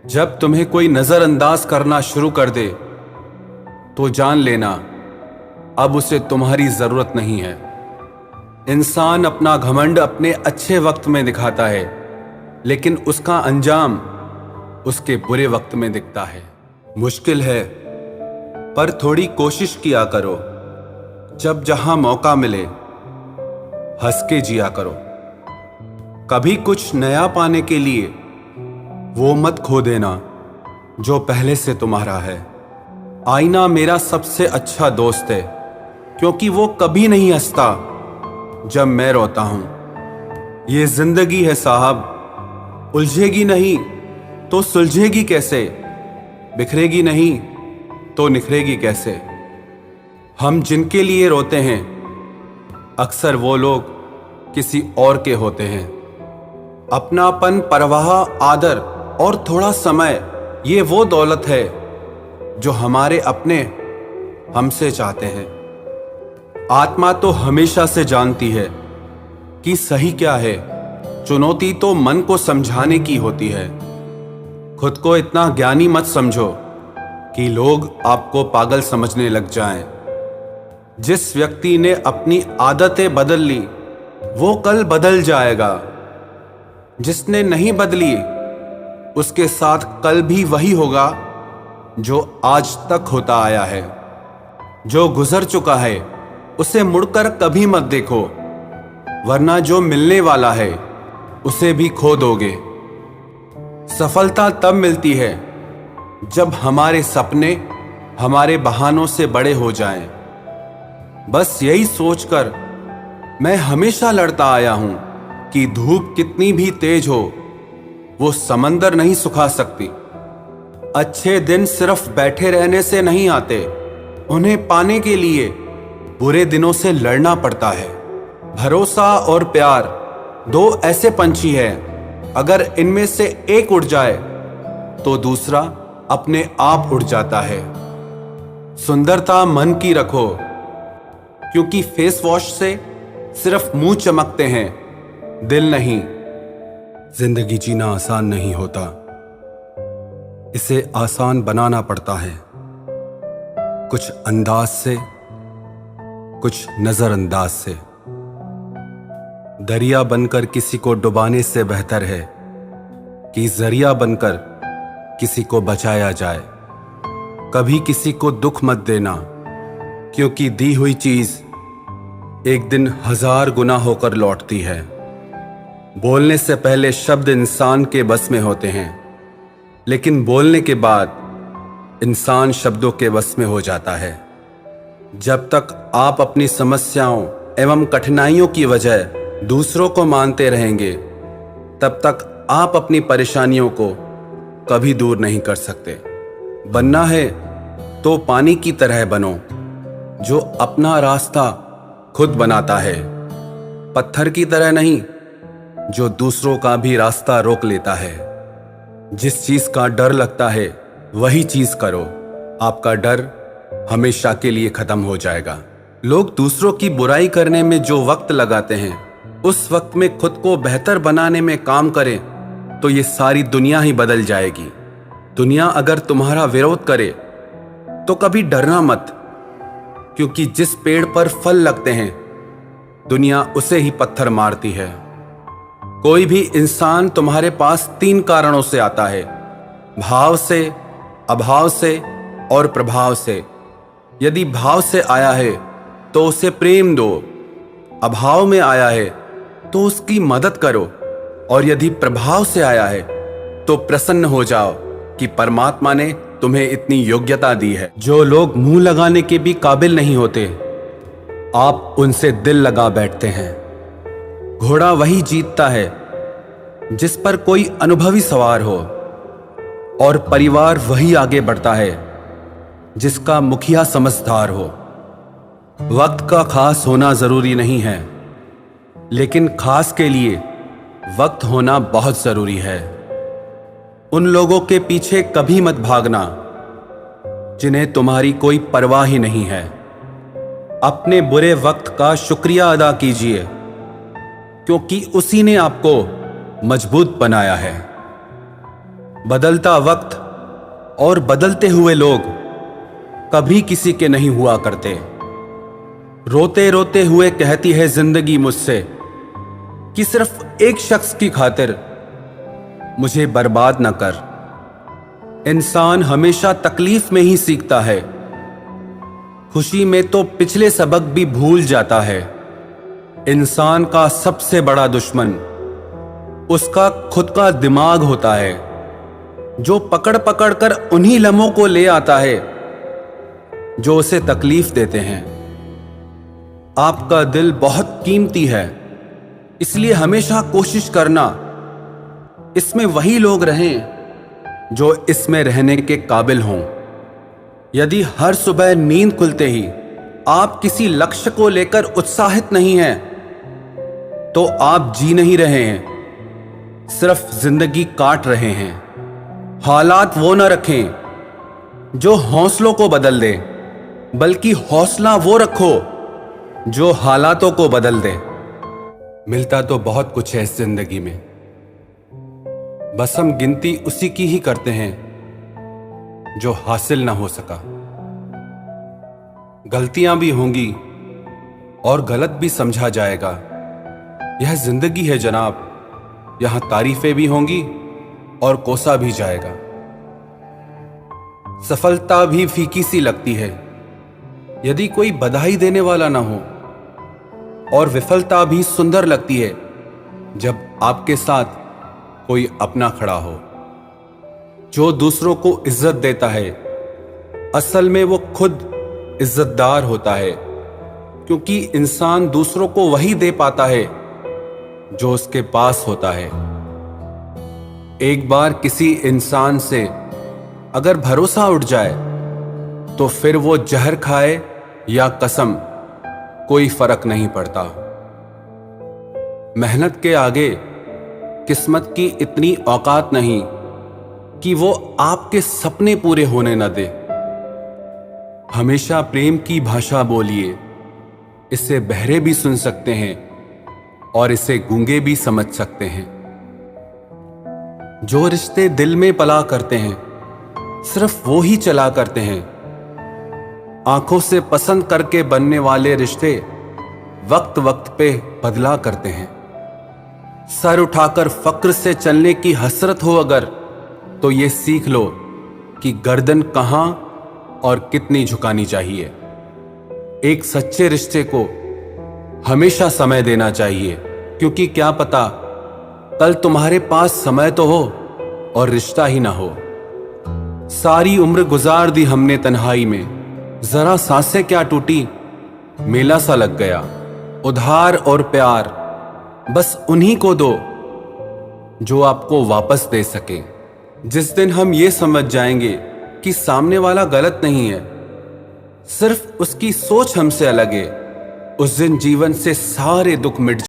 जब तुम्हें कोई नजरअंदाज करना शुरू कर दे तो जान लेना अब उसे तुम्हारी जरूरत नहीं है। इंसान अपना घमंड अपने अच्छे वक्त में दिखाता है, लेकिन उसका अंजाम उसके बुरे वक्त में दिखता है। मुश्किल है, पर थोड़ी कोशिश किया करो। जब जहां मौका मिले हंस के जिया करो। कभी कुछ नया पाने के लिए वो मत खो देना जो पहले से तुम्हारा है। आईना मेरा सबसे अच्छा दोस्त है, क्योंकि वो कभी नहीं हंसता जब मैं रोता हूं। ये जिंदगी है साहब, उलझेगी नहीं तो सुलझेगी कैसे, बिखरेगी नहीं तो निखरेगी कैसे। हम जिनके लिए रोते हैं अक्सर वो लोग किसी और के होते हैं। अपनापन, परवाह, आदर और थोड़ा समय, ये वो दौलत है जो हमारे अपने हमसे चाहते हैं। आत्मा तो हमेशा से जानती है कि सही क्या है। चुनौती तो मन को समझाने की होती है। खुद को इतना ज्ञानी मत समझो कि लोग आपको पागल समझने लग जाएं। जिस व्यक्ति ने अपनी आदतें बदल ली वो कल बदल जाएगा। जिसने नहीं बदली उसके साथ कल भी वही होगा जो आज तक होता आया है। जो गुजर चुका है उसे मुड़कर कभी मत देखो, वरना जो मिलने वाला है उसे भी खो दोगे। सफलता तब मिलती है जब हमारे सपने हमारे बहानों से बड़े हो जाएं। बस यही सोचकर मैं हमेशा लड़ता आया हूं कि धूप कितनी भी तेज हो वो समंदर नहीं सुखा सकती। अच्छे दिन सिर्फ बैठे रहने से नहीं आते, उन्हें पाने के लिए बुरे दिनों से लड़ना पड़ता है। भरोसा और प्यार दो ऐसे पंछी हैं, अगर इनमें से एक उड़ जाए तो दूसरा अपने आप उड़ जाता है। सुंदरता मन की रखो, क्योंकि फेस वॉश से सिर्फ मुंह चमकते हैं, दिल नहीं। जिंदगी जीना आसान नहीं होता, इसे आसान बनाना पड़ता है। कुछ अंदाज से, कुछ नजरअंदाज से। दरिया बनकर किसी को डुबाने से बेहतर है कि जरिया बनकर किसी को बचाया जाए। कभी किसी को दुख मत देना, क्योंकि दी हुई चीज एक दिन 1000 गुना होकर लौटती है। बोलने से पहले शब्द इंसान के बस में होते हैं, लेकिन बोलने के बाद इंसान शब्दों के बस में हो जाता है। जब तक आप अपनी समस्याओं एवं कठिनाइयों की वजह दूसरों को मानते रहेंगे, तब तक आप अपनी परेशानियों को कभी दूर नहीं कर सकते। बनना है तो पानी की तरह बनो, जो अपना रास्ता खुद बनाता है। पत्थर की तरह नहीं, जो दूसरों का भी रास्ता रोक लेता है। जिस चीज का डर लगता है वही चीज करो, आपका डर हमेशा के लिए खत्म हो जाएगा। लोग दूसरों की बुराई करने में जो वक्त लगाते हैं, उस वक्त में खुद को बेहतर बनाने में काम करें तो ये सारी दुनिया ही बदल जाएगी। दुनिया अगर तुम्हारा विरोध करे तो कभी डरना मत, क्योंकि जिस पेड़ पर फल लगते हैं दुनिया उसे ही पत्थर मारती है। कोई भी इंसान तुम्हारे पास 3 कारणों से आता है, भाव से, अभाव से और प्रभाव से। यदि भाव से आया है तो उसे प्रेम दो, अभाव में आया है तो उसकी मदद करो, और यदि प्रभाव से आया है तो प्रसन्न हो जाओ कि परमात्मा ने तुम्हें इतनी योग्यता दी है। जो लोग मुंह लगाने के भी काबिल नहीं होते, आप उनसे दिल लगा बैठते हैं। घोड़ा वही जीतता है जिस पर कोई अनुभवी सवार हो, और परिवार वही आगे बढ़ता है जिसका मुखिया समझदार हो। वक्त का खास होना जरूरी नहीं है, लेकिन खास के लिए वक्त होना बहुत जरूरी है। उन लोगों के पीछे कभी मत भागना जिन्हें तुम्हारी कोई परवाह ही नहीं है। अपने बुरे वक्त का शुक्रिया अदा कीजिए, क्योंकि उसी ने आपको मजबूत बनाया है। बदलता वक्त और बदलते हुए लोग कभी किसी के नहीं हुआ करते। रोते रोते हुए कहती है जिंदगी मुझसे कि सिर्फ एक शख्स की खातिर मुझे बर्बाद न कर। इंसान हमेशा तकलीफ में ही सीखता है, खुशी में तो पिछले सबक भी भूल जाता है। इंसान का सबसे बड़ा दुश्मन उसका खुद का दिमाग होता है, जो पकड़ पकड़ कर उन्हीं लम्हों को ले आता है जो उसे तकलीफ देते हैं। आपका दिल बहुत कीमती है, इसलिए हमेशा कोशिश करना इसमें वही लोग रहें जो इसमें रहने के काबिल हों। यदि हर सुबह नींद खुलते ही आप किसी लक्ष्य को लेकर उत्साहित नहीं हैं, तो आप जी नहीं रहे हैं, सिर्फ जिंदगी काट रहे हैं। हालात वो न रखें जो हौसलों को बदल दे, बल्कि हौसला वो रखो जो हालातों को बदल दे। मिलता तो बहुत कुछ है इस जिंदगी में, बस हम गिनती उसी की ही करते हैं जो हासिल ना हो सका। गलतियां भी होंगी और गलत भी समझा जाएगा। यह जिंदगी है जनाब, यहां तारीफें भी होंगी और कोसा भी जाएगा। सफलता भी फीकी सी लगती है यदि कोई बधाई देने वाला ना हो, और विफलता भी सुंदर लगती है जब आपके साथ कोई अपना खड़ा हो। जो दूसरों को इज्जत देता है, असल में वो खुद इज्जतदार होता है, क्योंकि इंसान दूसरों को वही दे पाता है जो उसके पास होता है। एक बार किसी इंसान से अगर भरोसा उठ जाए तो फिर वो जहर खाए या कसम, कोई फर्क नहीं पड़ता। मेहनत के आगे किस्मत की इतनी औकात नहीं कि वो आपके सपने पूरे होने न दे। हमेशा प्रेम की भाषा बोलिए, इसे बहरे भी सुन सकते हैं और इसे गूंगे भी समझ सकते हैं। जो रिश्ते दिल में पला करते हैं, सिर्फ वो ही चला करते हैं। आंखों से पसंद करके बनने वाले रिश्ते वक्त वक्त पे बदला करते हैं। सर उठाकर फक्र से चलने की हसरत हो अगर, तो ये सीख लो कि गर्दन कहां और कितनी झुकानी चाहिए। एक सच्चे रिश्ते को हमेशा समय देना चाहिए, क्योंकि क्या पता कल तुम्हारे पास समय तो हो और रिश्ता ही ना हो। सारी उम्र गुजार दी हमने तन्हाई में, जरा सांसें क्या टूटी, मेला सा लग गया। उधार और प्यार बस उन्हीं को दो जो आपको वापस दे सके। जिस दिन हम ये समझ जाएंगे कि सामने वाला गलत नहीं है, सिर्फ उसकी सोच हमसे अलग है, उस दिन जीवन से सारे दुख मिट